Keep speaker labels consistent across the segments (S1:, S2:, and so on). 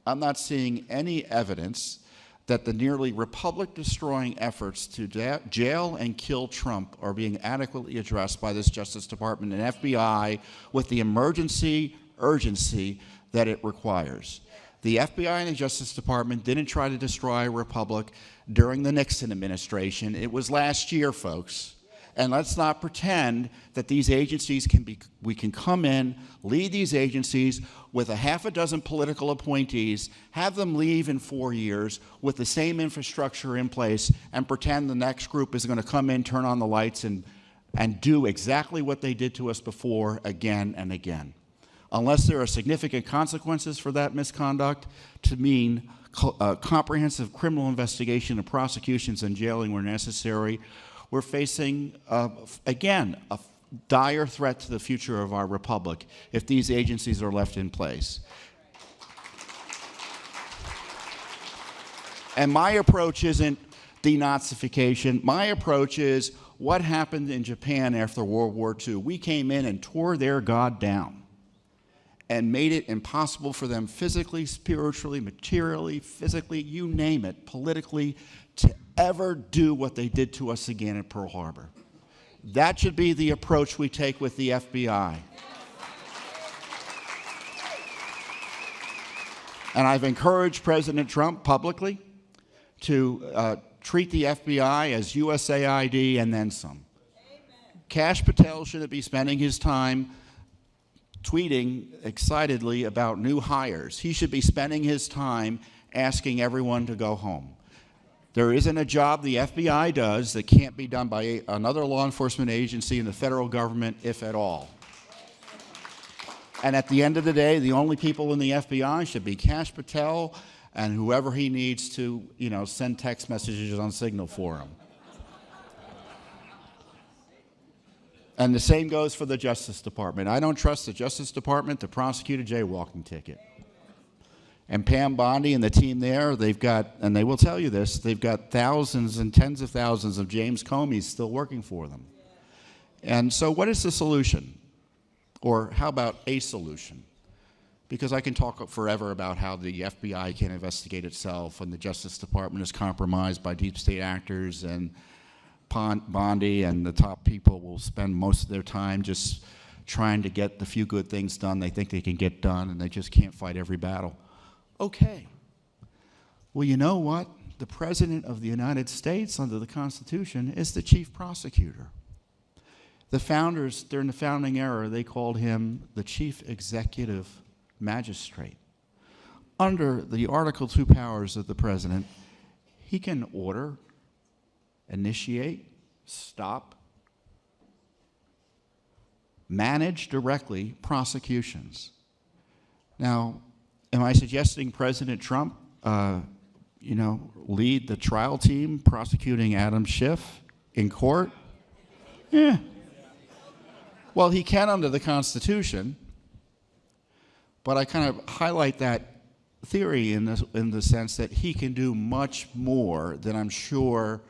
S1: I'm not seeing any evidence that the nearly republic-destroying efforts to jail and kill Trump are being adequately addressed by this Justice Department and FBI with the urgency that it requires. The FBI and the Justice Department didn't try to destroy a republic during the Nixon administration. It was last year, folks. And let's not pretend that these agencies we can come in, lead these agencies with a half a dozen political appointees, have them leave in 4 years with the same infrastructure in place, and pretend the next group is going to come in, turn on the lights, and do exactly what they did to us before again and again. Unless there are significant consequences for that misconduct, to mean comprehensive criminal investigation and prosecutions and jailing where necessary, we're facing, again, a dire threat to the future of our republic if these agencies are left in place. And my approach isn't denazification. My approach is what happened in Japan after World War II. We came in and tore their God down and made it impossible for them physically, spiritually, materially, physically, you name it, politically, to ever do what they did to us again at Pearl Harbor. That should be the approach we take with the FBI. And I've encouraged President Trump publicly to treat the FBI as USAID and then some. Kash Patel shouldn't be spending his time tweeting excitedly about new hires. He should be spending his time asking everyone to go home. There isn't a job the FBI does that can't be done by another law enforcement agency in the federal government, if at all. And at the end of the day, the only people in the FBI should be Kash Patel and whoever he needs to, send text messages on Signal for him. And the same goes for the Justice Department. I don't trust the Justice Department to prosecute a jaywalking ticket. And Pam Bondi and the team there, they've got, and they will tell you this, they've got thousands and tens of thousands of James Comeys still working for them. And so what is the solution? Or how about a solution? Because I can talk forever about how the FBI can investigate itself and the Justice Department is compromised by deep state actors, and Bondi and the top people will spend most of their time just trying to get the few good things done they think they can get done, and they just can't fight every battle. Okay. Well, you know what? The President of the United States under the Constitution is the chief prosecutor. The founders, during the founding era, they called him the chief executive magistrate. Under the Article II powers of the President, he can order, initiate, stop, manage directly prosecutions. Now, am I suggesting President Trump, lead the trial team prosecuting Adam Schiff in court? Yeah. Well, he can under the Constitution, but I kind of highlight that theory in the sense that he can do much more than I'm sure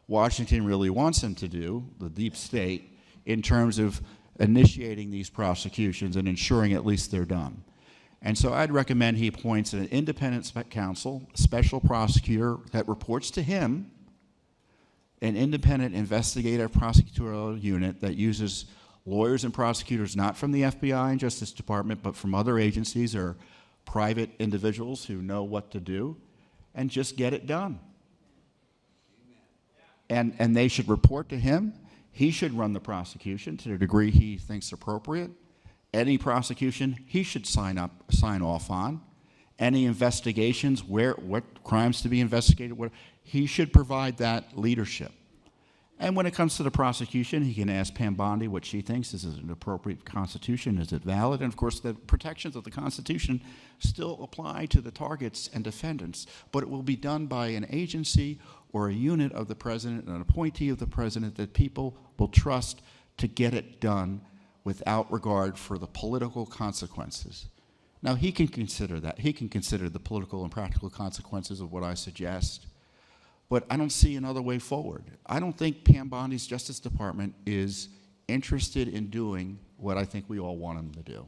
S1: Washington really wants him to do, the deep state, in terms of initiating these prosecutions and ensuring at least they're done. And so I'd recommend he appoints an independent counsel, special prosecutor that reports to him, an independent investigative prosecutorial unit that uses lawyers and prosecutors not from the FBI and Justice Department, but from other agencies or private individuals who know what to do, and just get it done. And they should report to him. He should run the prosecution to the degree he thinks appropriate. Any prosecution he should sign off on. Any investigations, what crimes to be investigated, he should provide that leadership. And when it comes to the prosecution, he can ask Pam Bondi what she thinks. Is it an appropriate Constitution? Is it valid? And of course, the protections of the Constitution still apply to the targets and defendants, but it will be done by an agency or a unit of the President, an appointee of the President that people will trust to get it done without regard for the political consequences. Now, he can consider that. He can consider the political and practical consequences of what I suggest, but I don't see another way forward. I don't think Pam Bondi's Justice Department is interested in doing what I think we all want them to do.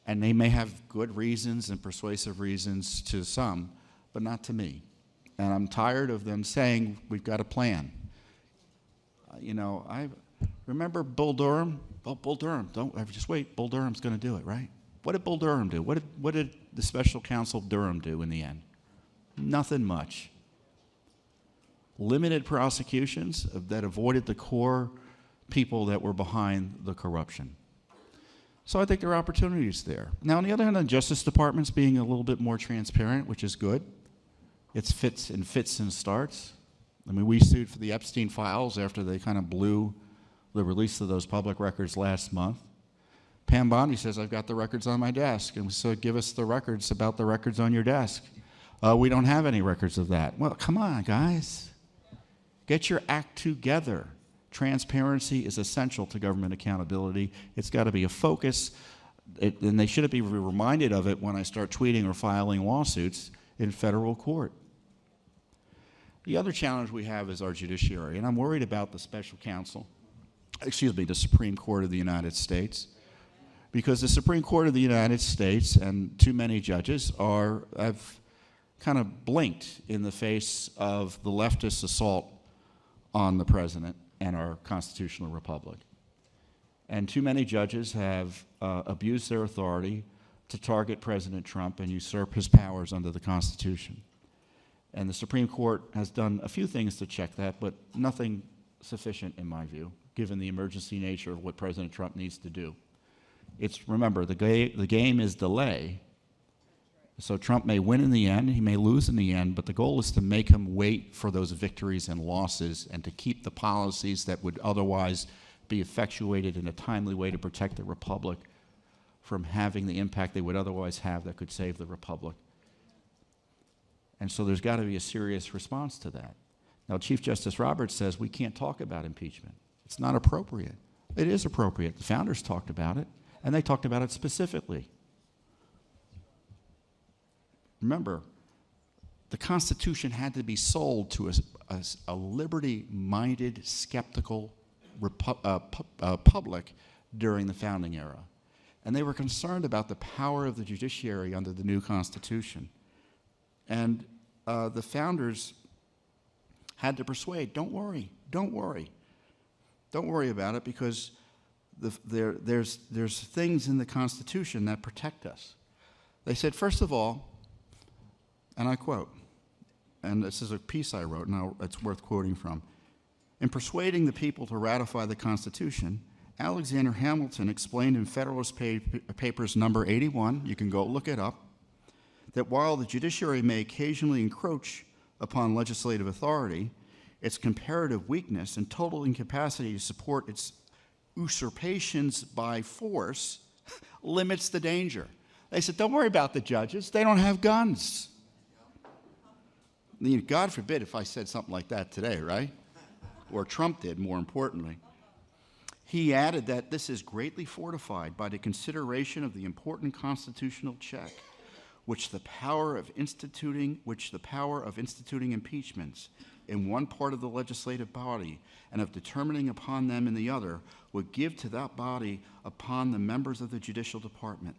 S1: And they may have good reasons and persuasive reasons to some, but not to me. And I'm tired of them saying, we've got a plan. I remember Bull Durham. Well, Bull Durham, just wait, Bull Durham's going to do it, right? What did Bull Durham do? What did the special counsel Durham do in the end? Nothing much. Limited prosecutions that avoided the core people that were behind the corruption. So I think there are opportunities there. Now, on the other hand, the Justice Department's being a little bit more transparent, which is good. It's fits and starts. I mean, we sued for the Epstein files after they kind of blew the release of those public records last month. Pam Bondi says, I've got the records on my desk. And so give us the records about the records on your desk. We don't have any records of that. Well, come on, guys. Get your act together. Transparency is essential to government accountability. It's got to be a focus, and they shouldn't be reminded of it when I start tweeting or filing lawsuits in federal court. The other challenge we have is our judiciary, and I'm worried about the special counsel, the Supreme Court of the United States, because the Supreme Court of the United States and too many judges have kind of blinked in the face of the leftist assault on the president and our constitutional republic. And too many judges have abused their authority to target President Trump and usurp his powers under the Constitution. And the Supreme Court has done a few things to check that, but nothing sufficient in my view, given the emergency nature of what President Trump needs to do. Remember, the game is delay. So Trump may win in the end, he may lose in the end, but the goal is to make him wait for those victories and losses and to keep the policies that would otherwise be effectuated in a timely way to protect the republic from having the impact they would otherwise have that could save the republic. And so there's got to be a serious response to that. Now, Chief Justice Roberts says we can't talk about impeachment. It's not appropriate. It is appropriate. The founders talked about it, and they talked about it specifically. Remember, the Constitution had to be sold to a liberty-minded, skeptical public during the founding era. And they were concerned about the power of the judiciary under the new Constitution. And the founders had to persuade, don't worry about it, because there's things in the Constitution that protect us. They said, first of all, and I quote, and this is a piece I wrote, and it's worth quoting from. In persuading the people to ratify the Constitution, Alexander Hamilton explained in Federalist Papers number 81, you can go look it up, that while the judiciary may occasionally encroach upon legislative authority, its comparative weakness and total incapacity to support its usurpations by force limits the danger. They said, don't worry about the judges. They don't have guns. God forbid if I said something like that today, right? Or Trump did, more importantly. He added that this is greatly fortified by the consideration of the important constitutional check which the power of instituting impeachments in one part of the legislative body and of determining upon them in the other would give to that body upon the members of the judicial department.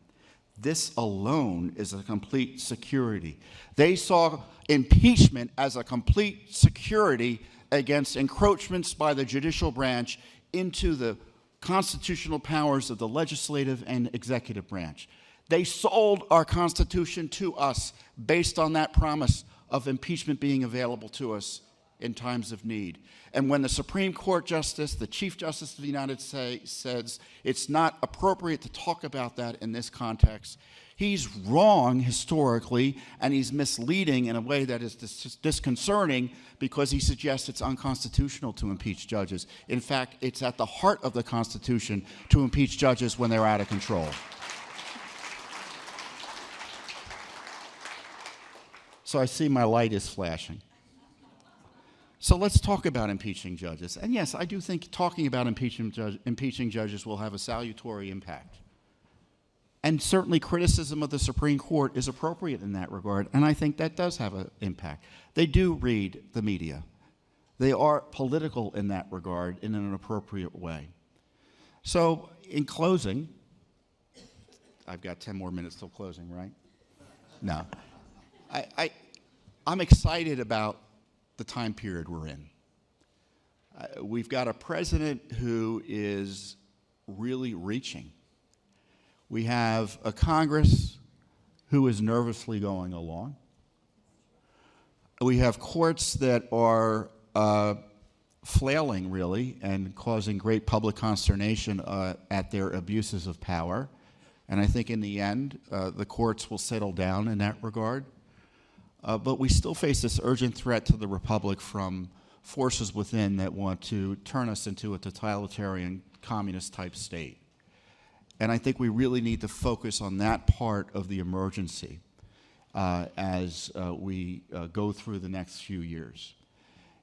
S1: This alone is a complete security. They saw impeachment as a complete security against encroachments by the judicial branch into the constitutional powers of the legislative and executive branch. They sold our Constitution to us based on that promise of impeachment being available to us in times of need. And when the Supreme Court Justice, the Chief Justice of the United States, says it's not appropriate to talk about that in this context, he's wrong historically, and he's misleading in a way that is disconcerting because he suggests it's unconstitutional to impeach judges. In fact, it's at the heart of the Constitution to impeach judges when they're out of control. So I see my light is flashing. So let's talk about impeaching judges. And yes, I do think talking about impeaching judges will have a salutary impact. And certainly criticism of the Supreme Court is appropriate in that regard, and I think that does have an impact. They do read the media. They are political in that regard in an appropriate way. So in closing, I've got 10 more minutes till closing, right? No. I'm excited about the time period we're in. We've got a president who is really reaching. We have a Congress who is nervously going along. We have courts that are flailing, really, and causing great public consternation at their abuses of power. And I think in the end, the courts will settle down in that regard. But we still face this urgent threat to the republic from forces within that want to turn us into a totalitarian, communist-type state. And I think we really need to focus on that part of the emergency as we go through the next few years.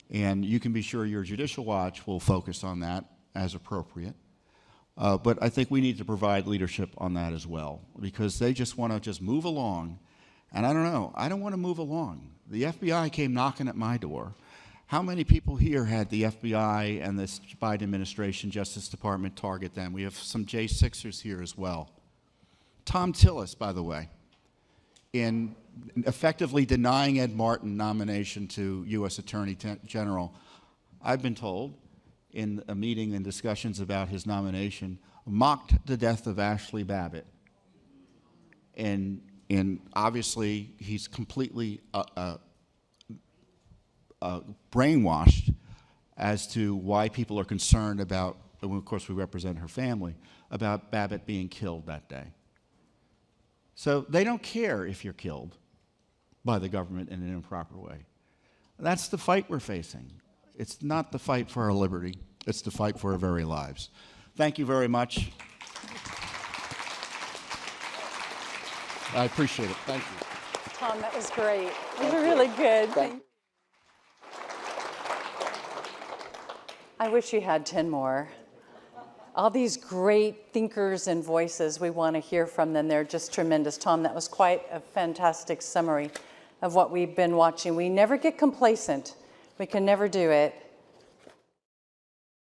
S1: And you can be sure your Judicial Watch will focus on that as appropriate. But I think we need to provide leadership on that as well, because they just want to just move along. And I don't know, I don't want to move along. The FBI came knocking at my door. How many people here had the FBI and this Biden administration, Justice Department, target them? We have some J6ers here as well. Tom Tillis, by the way, in effectively denying Ed Martin nomination to U.S. Attorney General, I've been told in a meeting and discussions about his nomination, mocked the death of Ashley Babbitt. And obviously, he's completely brainwashed as to why people are concerned about, and of course we represent her family, about Babbitt being killed that day. So they don't care if you're killed by the government in an improper way. That's the fight we're facing. It's not the fight for our liberty, it's the fight for our very lives. Thank you very much. I appreciate it. Thank you.
S2: Tom, that was great. You were really good. Thank you. I wish you had 10 more. All these great thinkers and voices, we want to hear from them. They're just tremendous. Tom, that was quite a fantastic summary of what we've been watching. We never get complacent. We can never do it.